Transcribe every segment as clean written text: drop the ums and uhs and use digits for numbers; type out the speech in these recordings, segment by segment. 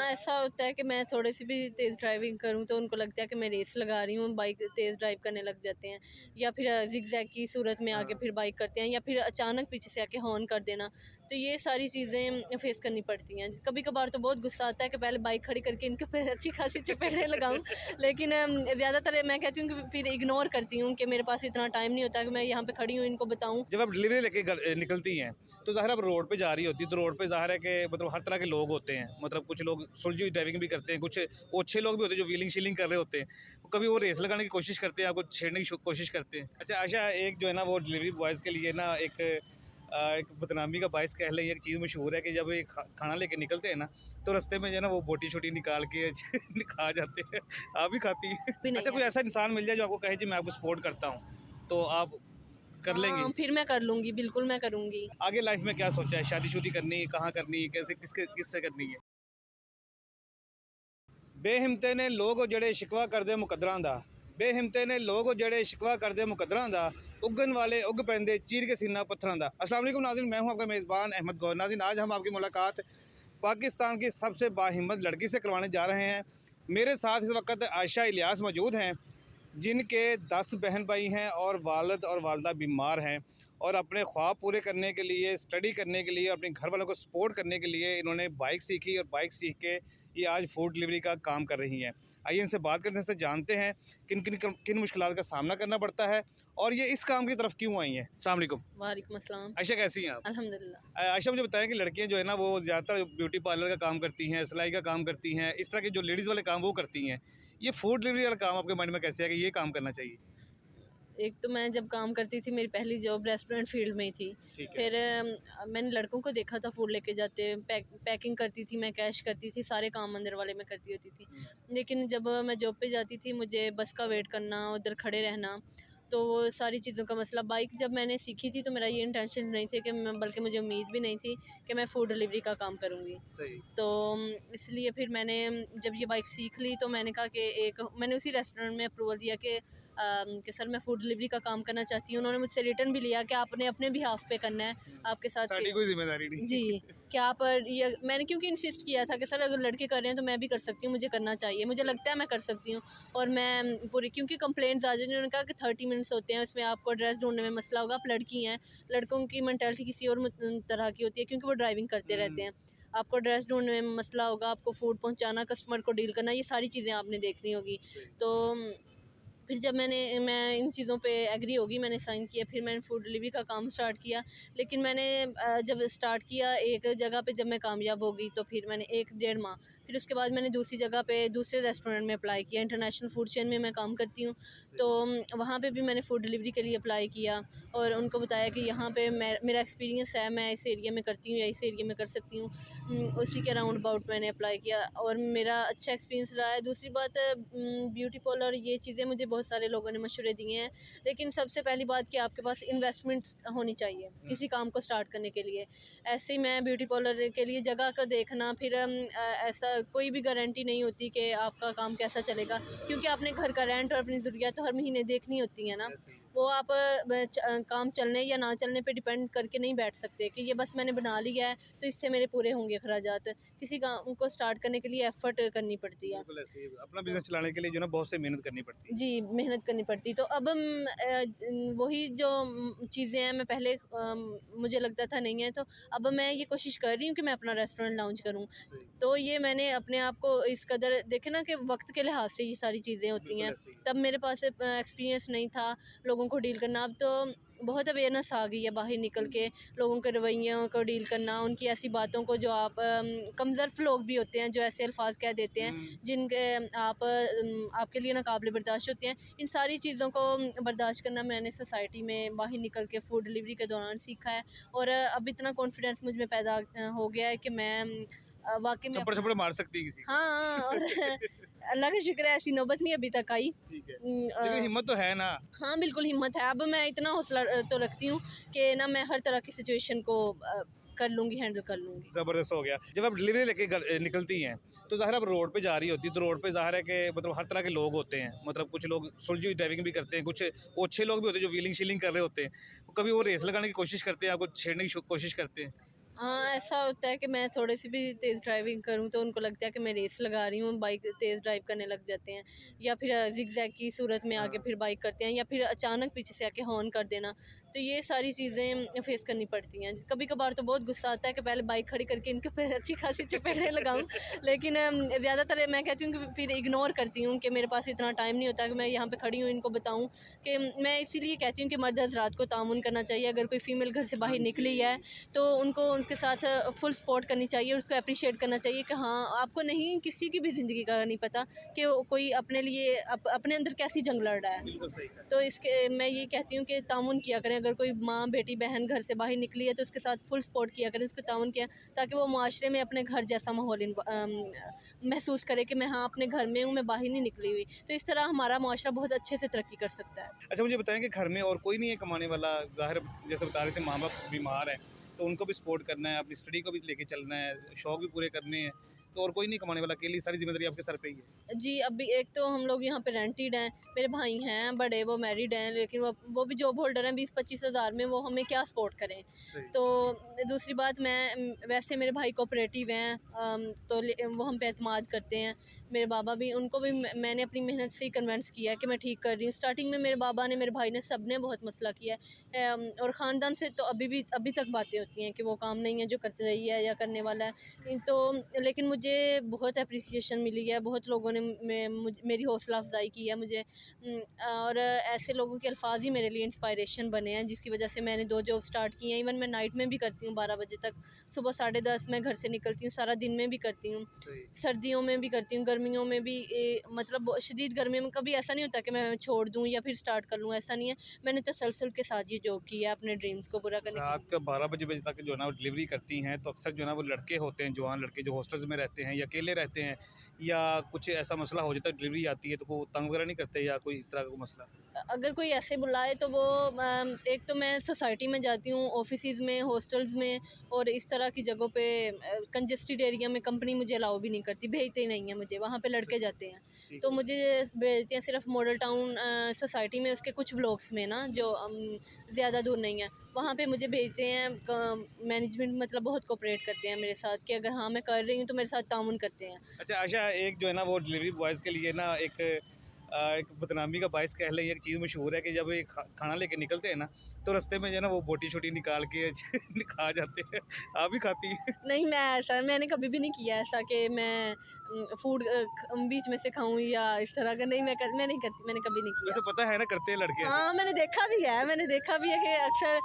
ऐसा होता है कि मैं थोड़ी सी भी तेज़ ड्राइविंग करूँ तो उनको लगता है कि मैं रेस लगा रही हूँ, बाइक तेज़ ड्राइव करने लग जाते हैं, या फिर ज़िगज़ैग की सूरत में आके फिर बाइक करते हैं, या फिर अचानक पीछे से आके हॉर्न कर देना। तो ये सारी चीज़ें फेस करनी पड़ती हैं। कभी कभार तो बहुत गुस्सा आता है कि पहले बाइक खड़ी करके इनके पे अच्छी खासी चपेड़े लगाऊं, लेकिन ज़्यादातर मैं कहती हूँ कि फिर इग्नोर करती हूँ कि मेरे पास इतना टाइम नहीं होता कि मैं यहाँ पे खड़ी हूँ इनको बताऊँ। जब आप डिलीवरी लेके घर निकलती हैं तो ज़ाहिर आप रोड पे जा रही होती है, तो रोड पे ज़ाहिर है कि मतलब हर तरह के लोग होते हैं, मतलब कुछ लोग सुलझी हुई ड्राइविंग भी करते हैं, कुछ ओछे लोग भी होते हैं जो व्हीलिंग शीलिंग कर रहे होते हैं। कभी वो रेस लगाने की कोशिश करते हैं, आपको छेड़ने की कोशिश करते हैं। अच्छा आशा, एक जो है ना वो डिलीवरी बॉयज़ के लिए ना एक बदनामी का बायस कह लें, एक चीज़ मशहूर है कि जब ये खाना लेके निकलते हैं ना तो रास्ते में जो है ना वो बोटी छोटी निकाल के खा जाते हैं। आप भी खाती हैं? भी नहीं अच्छा, कोई है। ऐसा इंसान मिल जाए जो आपको कहे जी मैं आपको सपोर्ट करता हूँ, तो आप कर लेंगी? हाँ, फिर मैं कर लूँगी, बिल्कुल मैं करूँगी। आगे लाइफ में क्या सोचा है? शादी-शुदी करनी, कहाँ करनी, कैसे किससे करनी है? बेहिम्मते ने लोग ਜਿਹੜੇ शिकवा करदे मुकद्दरां दा, बेहिम्मते ने लोग ਜਿਹੜੇ शिकवा करदे मुकद्दरां दा, उगन वाले उग पैंदे चीर के सीना पत्थरां दा। अस्सलाम वालेकुम नाज़रीन, मैं हूं आपका मेज़बान अहमद गौहर। नाज़रीन, आज हम आपकी मुलाकात पाकिस्तान की सबसे बाहिम्मत लड़की से करवाने जा रहे हैं। मेरे साथ इस वक्त आयशा इलियास मौजूद हैं, जिनके 10 बहन भाई हैं और वालिद और वालिदा बीमार हैं, और अपने ख्वाब पूरे करने के लिए, स्टडी करने के लिए, अपने घर वालों को सपोर्ट करने के लिए इन्होंने बाइक सीखी, और बाइक सीख के ये आज फूड डिलीवरी का काम कर रही हैं। आइए इनसे बात करने से जानते हैं किन मुश्किलात का सामना करना पड़ता है और ये इस काम की तरफ क्यों आई हैं। अस्सलाम वालेकुम। वालेकुम अस्सलाम। आयशा, कैसी हैं आप? अल्हम्दुलिल्लाह। आयशा, मुझे बताएं कि लड़कियां जो है ना वो ज़्यादातर ब्यूटी पार्लर का काम करती हैं, सिलाई का काम करती हैं, इस तरह के जो लेडीज़ वाले काम वो करती हैं। ये फूड डिलीवरी वाला काम आपके माइंड में कैसे है कि ये काम करना चाहिए? एक तो मैं जब काम करती थी, मेरी पहली जॉब रेस्टोरेंट फील्ड में ही थी। ठीक है। फिर मैंने लड़कों को देखा था फूड लेके जाते, पैकिंग करती थी मैं, कैश करती थी, सारे काम अंदर वाले में करती होती थी। लेकिन जब मैं जॉब पे जाती थी, मुझे बस का वेट करना, उधर खड़े रहना, तो वो सारी चीज़ों का मसला। बाइक जब मैंने सीखी थी तो मेरा ये इंटेंशन नहीं थे कि मैं, बल्कि मुझे उम्मीद भी नहीं थी कि मैं फ़ूड डिलीवरी का काम करूँगी। सही। तो इसलिए फिर मैंने जब ये बाइक सीख ली तो मैंने कहा कि मैंने उसी रेस्टोरेंट में अप्रूवल दिया कि सर मैं फ़ूड डिलीवरी का काम करना चाहती हूँ। उन्होंने मुझसे रिटर्न भी लिया कि आपने अपने बिहाफ़ पे करना है, आपके साथ साड़ी कोई जिम्मेदारी नहीं। जी, क्या पर ये मैंने क्योंकि इंसिस्ट किया था कि सर अगर लड़के कर रहे हैं तो मैं भी कर सकती हूँ, मुझे करना चाहिए, मुझे लगता है मैं कर सकती हूँ। और मैं पूरी, क्योंकि कंप्लेंट्स आ जाती हैं, उन्होंने कहा कि 30 मिनट्स होते हैं, उसमें आपको एड्रेस ढूँढने में मसला होगा, आप लड़की हैं, लड़कों की मेंटालिटी किसी और तरह की होती है क्योंकि वो ड्राइविंग करते रहते हैं। आपको एड्रेस ढूँढने में मसला होगा, आपको फूड पहुँचाना, कस्टमर को डील करना, ये सारी चीज़ें आपने देखनी होगी। तो फिर जब मैं इन चीज़ों पे एग्री होगी, मैंने साइन किया, फिर मैंने फूड डिलीवरी का काम स्टार्ट किया। लेकिन मैंने जब स्टार्ट किया एक जगह पे, जब मैं कामयाब हो गई तो फिर मैंने 1 डेढ़ माह, फिर उसके बाद मैंने दूसरी जगह पे दूसरे रेस्टोरेंट में अप्लाई किया। इंटरनेशनल फूड चेन में मैं काम करती हूँ, तो वहाँ पे भी मैंने फ़ूड डिलीवरी के लिए अप्लाई किया और उनको बताया कि यहाँ पे मेरा एक्सपीरियंस है, मैं इस एरिया में करती हूँ या इस एरिया में कर सकती हूँ। उसी के राउंड अबाउट मैंने अप्लाई किया और मेरा अच्छा एक्सपीरियंस रहा है। दूसरी बात, ब्यूटी पार्लर ये चीज़ें मुझे बहुत सारे लोगों ने मशवरे दिए हैं, लेकिन सबसे पहली बात कि आपके पास इन्वेस्टमेंट होनी चाहिए किसी काम को स्टार्ट करने के लिए। ऐसे ही मैं ब्यूटी पार्लर के लिए जगह का देखना, फिर ऐसा कोई भी गारंटी नहीं होती कि आपका काम कैसा चलेगा, क्योंकि आपने घर का रेंट और अपनी ज़रूरियात तो हर महीने देखनी होती है ना। वो आप काम चलने या ना चलने पे डिपेंड करके नहीं बैठ सकते कि ये बस मैंने बना लिया है तो इससे मेरे पूरे होंगे अखराजात। किसी काम को स्टार्ट करने के लिए एफ़र्ट करनी पड़ती है। बिल्कुल ऐसे ही अपना बिजनेस चलाने के लिए जो ना बहुत सी मेहनत करनी पड़ती है। जी, मेहनत करनी पड़ती। तो अब वही जो चीज़ें हैं, मैं पहले मुझे लगता था नहीं है, तो अब मैं ये कोशिश कर रही हूँ कि मैं अपना रेस्टोरेंट लॉन्च करूँ। तो ये मैंने अपने आप को इस कदर देखे ना कि वक्त के लिहाज से ये सारी चीज़ें होती हैं। तब मेरे पास एक्सपीरियंस नहीं था लोगों को डील करना। अब तो बहुत अवेयरनेस आ गई है, बाहर निकल के लोगों के रवैयों को डील करना, उनकी ऐसी बातों को जो आप कमज़र्फ़ लोग भी होते हैं जो ऐसे अल्फाज कह देते हैं जिनके आपके लिए नाकाबिले बर्दाश्त होते हैं। इन सारी चीज़ों को बर्दाश्त करना मैंने सोसाइटी में बाहर निकल के फूड डिलीवरी के दौरान सीखा है, और अब इतना कॉन्फिडेंस मुझ में पैदा हो गया है कि मैं वाकई में थप्पड़ मार सकती है किसी को। हाँ, और अल्लाह का शुक्र है ऐसी नौबत नहीं अभी तक आई। ठीक है। लेकिन हिम्मत तो है ना। हाँ, बिल्कुल हिम्मत है। अब मैं इतना हौसला तो रखती हूँ कि ना मैं हर तरह की सिचुएशन को कर लूँगी, हैंडल कर लूँगी। ज़बरदस्त हो गया। जब आप डिलीवरी लेके घर निकलती हैं तो ज़ाहिर आप रोड पे जा रही होती है, तो रोड पे ज़ाहिर है कि मतलब हर तरह के लोग होते हैं, मतलब कुछ लोग सुलझी हुई ड्राइविंग भी करते हैं, कुछ ओछे लोग भी होते हैं जो व्हीलिंग शीलिंग कर रहे होते हैं। कभी वो रेस लगाने की कोशिश करते हैं, आपको छेड़ने की कोशिश करते हैं? हाँ, ऐसा होता है कि मैं थोड़ी-सी भी तेज़ ड्राइविंग करूँ तो उनको लगता है कि मैं रेस लगा रही हूँ, बाइक तेज़ ड्राइव करने लग जाते हैं। या फिर ज़िगज़ैग की सूरत में आके हाँ। फिर बाइक करते हैं, या फिर अचानक पीछे से आके हॉर्न कर देना। तो ये सारी चीज़ें फ़ेस करनी पड़ती हैं। कभी-कभार तो बहुत गुस्सा आता है कि पहले बाइक खड़ी करके इनके पे अच्छी खासी चपेड़ें लगाऊँ। लेकिन ज़्यादातर मैं कहती हूँ कि फिर इग्नोर करती हूँ कि मेरे पास इतना टाइम नहीं होता कि मैं यहाँ पे खड़ी हूँ, इनको बताऊँ कि मैं इसीलिए कहती हूँ कि मर्द हज़रात को तामुन करना चाहिए। अगर कोई फ़ीमेल घर से हाँ बाहर निकली है जी। तो उनको उनके साथ फुल सपोर्ट करनी चाहिए, उसको एप्रिशिएट करना चाहिए कि हाँ, आपको नहीं किसी की भी ज़िंदगी का नहीं पता कि वो कोई अपने लिए अपने अंदर कैसी जंग लड़ रहा है। बिल्कुल सही कहा। तो इसके मैं ये कहती हूँ कि तामुन किया करें। अगर कोई माँ, बेटी, बहन घर से बाहर निकली है तो उसके साथ फुल सपोर्ट किया करें, उसको तामुन किया, ताकि वो मुआशरे में अपने घर जैसा माहौल महसूस करे कि मैं हाँ, अपने घर में हूँ, मैं बाहर नहीं निकली हुई। तो इस तरह हमारा मुआशरा बहुत अच्छे से तरक्की कर सकता है। अच्छा मुझे बताएँ कि घर में और कोई नहीं है कमाने वाला? ज़ाहिर जैसे बता रहे थे माँ-बाप बीमार हैं, तो उनको भी सपोर्ट करना है, अपनी स्टडी को भी लेके चलना है, शौक भी पूरे करने हैं, तो और कोई नहीं कमाने वाला, अकेली सारी ज़िम्मेदारी आपके सर पे ही है? जी, अभी एक तो हम लोग यहाँ पे रेंटेड हैं, मेरे भाई हैं बड़े, वो मैरिड हैं, लेकिन वो भी जॉब होल्डर हैं। 20-25 हज़ार में वो हमें क्या सपोर्ट करें। सही। तो दूसरी बात, मैं वैसे मेरे भाई कोऑपरेटिव हैं, तो वो हम पे एतमाद करते हैं। मेरे बाबा भी, उनको भी मैंने अपनी मेहनत से ही कन्विंस किया है कि मैं ठीक कर रही हूँ। स्टार्टिंग में मेरे बाबा ने, मेरे भाई ने, सब ने बहुत मसला किया है। और ख़ानदान से तो अभी तक बातें होती हैं कि वो काम नहीं है जो कर रही है या करने वाला है। तो लेकिन मुझे बहुत एप्रिसिएशन मिली है, बहुत लोगों ने मेरी हौसला अफजाई की है मुझे। और ऐसे लोगों के अल्फाज ही मेरे लिए इंस्पायरेशन बने हैं, जिसकी वजह से मैंने 2 जॉब स्टार्ट की हैं। इवन मैं नाइट में भी करती हूँ 12 बजे तक, सुबह 10:30 मैं घर से निकलती हूँ, सारा दिन में भी करती हूँ, सही। सर्दियों में भी करती हूँ, गर्मियों में भी। मतलब शदीद गर्मी में कभी ऐसा नहीं होता कि मैं छोड़ दूँ या फिर स्टार्ट कर लूँ, ऐसा नहीं है। मैंने तसलसल के साथ ये जॉब की है अपने ड्रीम्स को पूरा करने के रात लिए। का 12 बजे तक जो है ना वो डिलीवरी करती हैं, तो अक्सर जो है ना वो लड़के होते हैं, जवान लड़के जो हॉस्टल्स में रहते हैं या अकेले रहते हैं, या कुछ ऐसा मसला हो जाता है डिलीवरी आती है तो वो तंग वगैरह नहीं करते, या कोई इस तरह का कोई मसला? अगर कोई ऐसे बुलाए तो वो एक तो मैं सोसाइटी में जाती हूँ, ऑफिसेज़ में, हॉस्टल्स में, और इस तरह की जगहों पे। कंजेस्टेड एरिया में कंपनी मुझे अलाउ भी नहीं करती, भेजते ही नहीं है मुझे, वहाँ पे लड़के जाते हैं। ठीक तो है। मुझे भेजते हैं सिर्फ मॉडल टाउन सोसाइटी में, उसके कुछ ब्लॉक्स में ना, जो ज़्यादा दूर नहीं है, वहाँ पे मुझे भेजते हैं। मैनेजमेंट मतलब बहुत कोऑपरेट करते हैं मेरे साथ कि अगर हाँ मैं कर रही हूँ तो मेरे साथ ताउन करते हैं। अच्छा आशा, एक जो है ना वो डिलीवरी बॉयज़ के लिए ना एक बदनामी का बायस कह लें, एक चीज़ मशहूर है कि जब ये खाना लेके निकलते हैं ना, तो रास्ते में जो है ना वो बोटी शोटी निकाल के खा जाते हैं। आप भी खाती हैं? नहीं, मैंने कभी भी नहीं किया ऐसा कि मैं फूड बीच में से खाऊँ या इस तरह का। नहीं, मैं नहीं करती, मैंने कभी नहीं किया। वैसे पता है ना करते हैं लड़के ऐसे। हाँ, मैंने देखा भी है कि अक्सर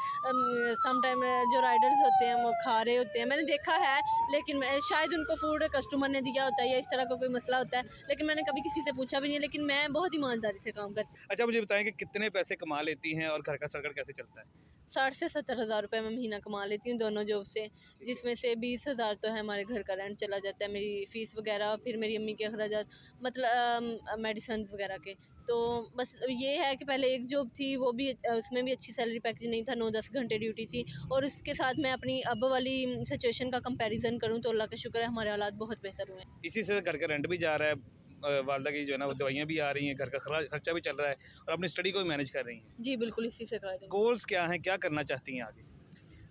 सम टाइम जो राइडर्स होते हैं वो खा रहे होते हैं, मैंने देखा है। लेकिन शायद उनको फूड कस्टमर ने दिया होता है या इस तरह का कोई मसला होता है, लेकिन मैंने कभी किसी से पूछा भी नहीं है। लेकिन मैं बहुत ईमानदारी से काम करती हूँ। अच्छा मुझे बताएँ कि कितने पैसे कमा लेती हैं और घर का सर्कल कैसे चलता है? 60 से 70 हज़ार रुपये मैं महीना कमा लेती हूँ दोनों जॉब से, ठीक है। जिसमें से 20 हज़ार तो है हमारे घर का रेंट चला जाता है, मेरी फ़ीस वगैरह, फिर मेरी अम्मी के अखराजात, मतलब मेडिसिन वगैरह के। तो बस ये है कि पहले एक जॉब थी, वो भी उसमें भी अच्छी सैलरी पैकेज नहीं था, 9-10 घंटे ड्यूटी थी। और उसके साथ मैं अपनी अब वाली सिचुएशन का कंपैरिजन करूँ तो अल्लाह का शुक्र है, हमारे हालात बहुत बेहतर हुए हैं। इसी से घर का रेंट भी जा रहा है, वालदा की जो है ना वो दवाइयाँ भी आ रही हैं, घर का खर्चा भी चल रहा है और अपनी स्टडी को भी मैनेज कर रही हैं। जी, बिल्कुल इसी से कर रही हूँ। गोल्स क्या हैं? क्या करना चाहती हैं आगे?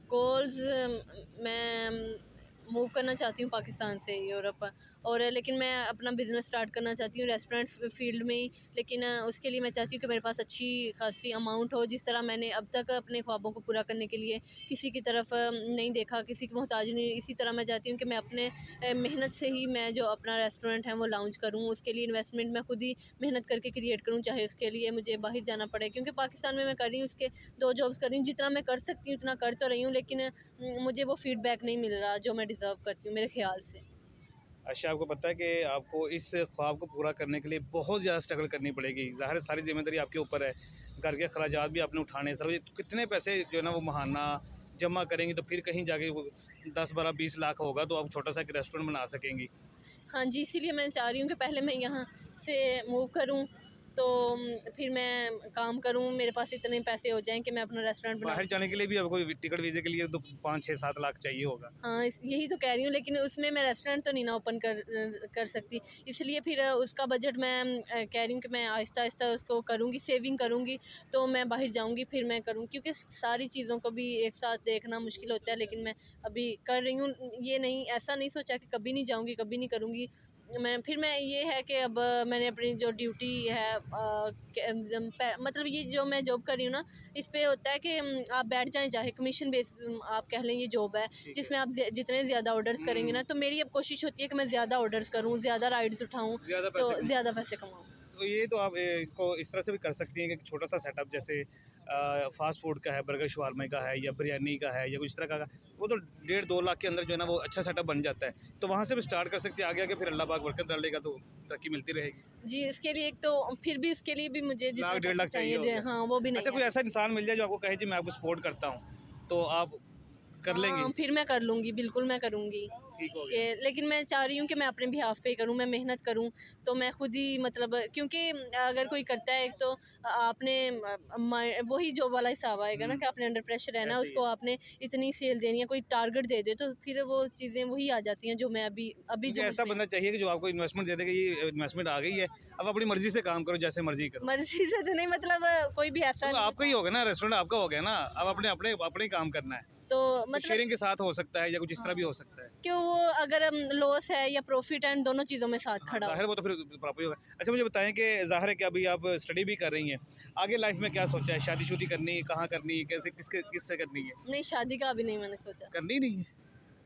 गोल्स, मैं मूव करना चाहती हूँ पाकिस्तान से यूरोप। और लेकिन मैं अपना बिज़नेस स्टार्ट करना चाहती हूँ रेस्टोरेंट फील्ड में ही। लेकिन उसके लिए मैं चाहती हूँ कि मेरे पास अच्छी खासी अमाउंट हो, जिस तरह मैंने अब तक अपने ख्वाबों को पूरा करने के लिए किसी की तरफ नहीं देखा, किसी की मोहताज नहीं। इसी तरह मैं चाहती हूँ कि मैं अपने मेहनत से ही मैं जो अपना रेस्टोरेंट है वो लॉन्च करूँ। उसके लिए इन्वेस्टमेंट मैं खुद ही मेहनत करके क्रिएट करूँ, चाहे उसके लिए मुझे बाहर जाना पड़े, क्योंकि पाकिस्तान में मैं कर रही हूँ उसके 2 जॉब्स कर रही हूँ। जितना मैं कर सकती हूँ उतना कर तो रही हूँ, लेकिन मुझे वो फीडबैक नहीं मिल रहा जो मैं डिज़र्व करती हूँ मेरे ख़्याल से। अच्छा आपको पता है कि आपको इस ख्वाब को पूरा करने के लिए बहुत ज़्यादा स्ट्रगल करनी पड़ेगी। ज़ाहिर है सारी ज़िम्मेदारी आपके ऊपर है। घर के अखराजात भी आपने उठाने हैं। सर तो कितने पैसे जो है ना वो महाना जमा करेंगी तो फिर कहीं जाके वो 10, 12, 20 लाख होगा तो आप छोटा-सा एक रेस्टोरेंट बना सकेंगी। हाँ जी, इसीलिए मैं चाह रही हूँ कि पहले मैं यहाँ से मूव करूँ, तो फिर मैं काम करूँ, मेरे पास इतने पैसे हो जाएं कि मैं अपना रेस्टोरेंट बना। बाहर जाने के लिए भी आपको टिकट वीज़े के लिए तो 5-6-7 लाख चाहिए होगा। हाँ, यही तो कह रही हूँ, लेकिन उसमें मैं रेस्टोरेंट तो नहीं ना ओपन कर सकती, इसलिए फिर उसका बजट मैं कह रही हूँ कि मैं आहिस्ता आहिस्ता उसको करूँगी, सेविंग करूँगी, तो मैं बाहर जाऊँगी फिर मैं करूँ, क्योंकि सारी चीज़ों को भी एक साथ देखना मुश्किल होता है। लेकिन मैं अभी कर रही हूँ, ये नहीं, ऐसा नहीं सोचा कि कभी नहीं जाऊँगी, कभी नहीं करूँगी। मैं ये है कि अब मैंने अपनी जो ड्यूटी है मतलब ये जो मैं जॉब कर रही हूँ ना, इस पे होता है कि आप बैठ जाएं, चाहे कमीशन बेस आप कह लें, ये जॉब है जिसमें आप जितने ज़्यादा ऑर्डर्स करेंगे ना, तो मेरी अब कोशिश होती है कि मैं ज़्यादा ऑर्डर्स करूँ, ज़्यादा राइड्स उठाऊँ, तो ज़्यादा पैसे कमाऊँ। तो ये तो आप इसको इस तरह से भी कर सकती हैं कि छोटा सा सेटअप, जैसे फास्ट फूड का है, बर्गर शवारमे का है या बिरयानी का है या कुछ तरह का, वो तो 1.5-2 लाख के अंदर जो है ना वो अच्छा सेटअप बन जाता है। तो वहाँ से भी स्टार्ट कर सकती है, आगे आगे फिर अल्लाह पाक बरकत डालेगा तो तरक्की मिलती रहेगी। जी, उसके लिए एक तो फिर भी उसके लिए भी मुझे जितना 1-1.5 लाख पैसा चाहिए चाहिए, होगा। हाँ, वो भी नहीं अच्छा, है। कोई ऐसा इंसान मिल जाए जो आपको कहे जी मैं आपको सपोर्ट करता हूँ, तो आप कर लेंगी? हाँ, फिर मैं कर लूँगी, बिल्कुल मैं करूँगी। ठीक हो कि गया। लेकिन मैं चाह रही हूँ कि मैं अपने बिहाफ़ पे करूँ, मैं मेहनत करूँ, तो मैं खुद ही मतलब, क्योंकि अगर कोई करता है, एक तो आपने वही जॉब वाला हिसाब आएगा ना कि आपने अंडर प्रेशर रहना, ऐसे ही उसको है। आपने इतनी सेल देनी है, कोई टारगेट दे दे, तो फिर वो चीज़ें वही आ जाती हैं जो मैं अभी अभी मुझे जो मुझ ऐसा में बंदा चाहिए कि जो आपको इन्वेस्टमेंट दे दे कि ये इन्वेस्टमेंट आ गई है, अब अपनी मर्ज़ी से काम करो, जैसे मर्ज़ी करो। मर्ज़ी से तो नहीं, मतलब कोई भी ऐसा तो नहीं, आपका ही होगा ना, रेस्टोरेंट आपका हो गया ना, अब अपने अपने अपने ही काम करना है। तो कुछ मतलब शेयरिंग के साथ हो सकता है या कुछ इस तरह भी हो सकता है। कि वो अगर लॉस है या प्रॉफिट है, इन दोनों चीज़ों में साथ हाँ, खड़ा हो। ज़ाहिर वो तो फिर प्रॉपर ही होगा। अच्छा, मुझे बताएँ कि ज़ाहिर है कि अभी आप स्टडी भी कर रही हैं, आगे लाइफ़ में क्या सोचा है? शादी-शुदी करनी है, कहाँ करनी है, कैसे किससे करनी है? नहीं, शादी का अभी नहीं मैंने सोचा। करनी ही नहीं है?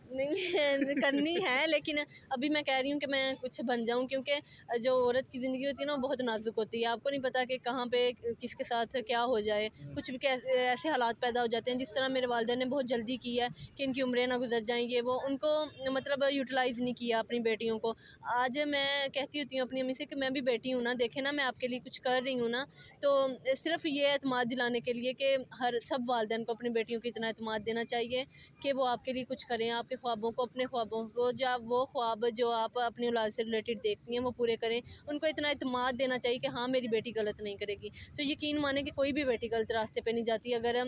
नहीं करनी है, लेकिन अभी मैं कह रही हूँ कि मैं कुछ बन जाऊँ, क्योंकि जो औरत की ज़िंदगी होती है ना, वो बहुत नाजुक होती है। आपको नहीं पता कि कहाँ पे किसके साथ क्या हो जाए, कुछ भी कैसे ऐसे हालात पैदा हो जाते हैं। जिस तरह मेरे वालिदैन ने बहुत जल्दी की है कि इनकी उम्रें ना गुजर जाएँ, ये वो, उनको मतलब यूटिलाइज़ नहीं किया अपनी बेटियों को। आज मैं कहती होती हूँ अपनी अम्मी से कि मैं भी बेटी हूँ ना, देखें ना, मैं आपके लिए कुछ कर रही हूँ ना, तो सिर्फ़ ये एतमाद दिलाने के लिए कि हर सब वालिदैन को अपनी बेटियों को इतना एतमाद देना चाहिए कि वो आपके लिए कुछ करें, आपके ख्वाबों को, अपने ख्वाबों को, जो आप वो ख्वाब जो आप अपनी औलाद से रिलेटेड देखती हैं, वो पूरे करें। उनको इतना इत्मीनान देना चाहिए कि हाँ, मेरी बेटी गलत नहीं करेगी। तो यकीन माने कि कोई भी बेटी गलत रास्ते पे नहीं जाती, अगर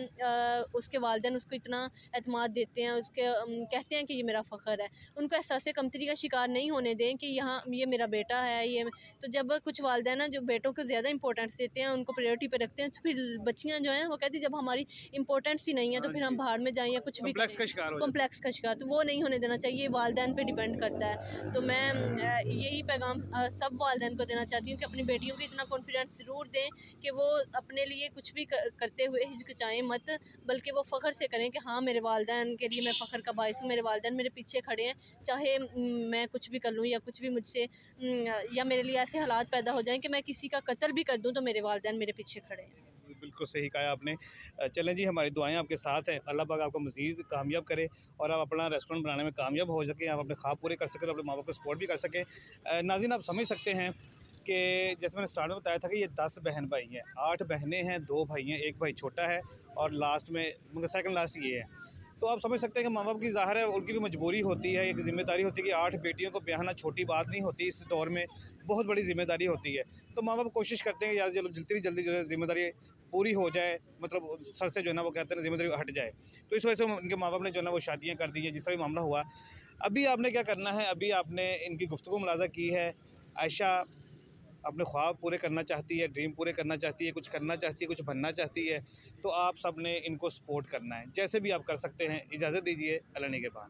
उसके वालिदैन उसको इतना एतमाद देते हैं, उसके कहते हैं कि ये मेरा फ़ख्र है। उनको एहसास कमतरी का शिकार नहीं होने दें कि यहाँ ये मेरा बेटा है, ये। तो जब कुछ वालिदैन ना जो बेटों को ज़्यादा इंपॉर्टेंस देते हैं, उनको प्रायोरिटी पे रखते हैं, तो फिर बच्चियाँ जो हैं वो कहती हैं जब हमारी इंपॉर्टेंस ही नहीं है, तो हाँ फिर हम जी, बाहर में जाएँ या कुछ भी कॉम्प्लेक्स करें। का शिकार हो जाता कॉम्प्लेक्स का शिकार, तो वो नहीं होने देना चाहिए, वालिदैन पे डिपेंड करता है। तो मैं यही पैगाम सब वालिदैन को देना चाहती हूँ कि अपनी बेटियों को इतना कॉन्फिडेंस ज़रूर दें कि वो अपने लिए कुछ भी करते हुए हिचकिचाएँ मत, बल्कि वो फ़ख्र से करें कि हाँ, मेरे वालिदैन के लिए मैं फ़ख्र का बाइस हूँ, मेरे वालिदैन मेरे पीछे खड़े हैं, चाहे मैं कुछ भी कर लूँ या कुछ भी मुझसे या मेरे लिए ऐसे हालात पैदा हो जाएँ कि मैं किसी का कत्ल भी कर दूँ, तो मेरे वालिदैन मेरे पीछे खड़े हैं। बिल्कुल सही कहा आपने। चलें जी, हमारी दुआएँ आपके साथ हैं। अल्लाह पाक आपको मज़ीद कामयाब करे और आप अपना रेस्टोरेंट बनाने में कामयाब हो सकें, आप अपने ख्वाब पूरे कर सकें और अपने माँ-बाप को सपोर्ट भी कर सकें। नाज़रीन, आप समझ सकते हैं कि जैसे मैंने स्टार्ट में बताया था कि ये 10 बहन-भाई हैं, 8 बहनें हैं, 2 भाई हैं, 1 भाई छोटा है और लास्ट में मतलब सेकंड लास्ट ये है। तो आप समझ सकते हैं कि माँ-बाप की ज़ाहिर है उनकी भी मजबूरी होती है, एक ज़िम्मेदारी होती है कि 8 बेटियों को ब्याहना छोटी बात नहीं होती, इस दौर में बहुत बड़ी ज़िम्मेदारी होती है। तो माँ-बाप कोशिश करते हैं यार चलो जितनी जल्दी जो है ज़िम्मेदारी पूरी हो जाए, मतलब सर से जो है ना वो कहते हैं ज़िम्मेदारी हट जाए। तो इस वजह से उनके माँ-बाप ने जो है ना वो शादियाँ कर दी हैं, जिस तरह भी मामला हुआ। अभी आपने क्या करना है, अभी आपने इनकी गुफ्तगू मुलाज़ा की है। आयशा अपने ख्वाब पूरे करना चाहती है, ड्रीम पूरे करना चाहती है, कुछ करना चाहती है, कुछ बनना चाहती है। तो आप सब ने इनको सपोर्ट करना है, जैसे भी आप कर सकते हैं। इजाज़त दीजिए, अल्लाह निगहबान।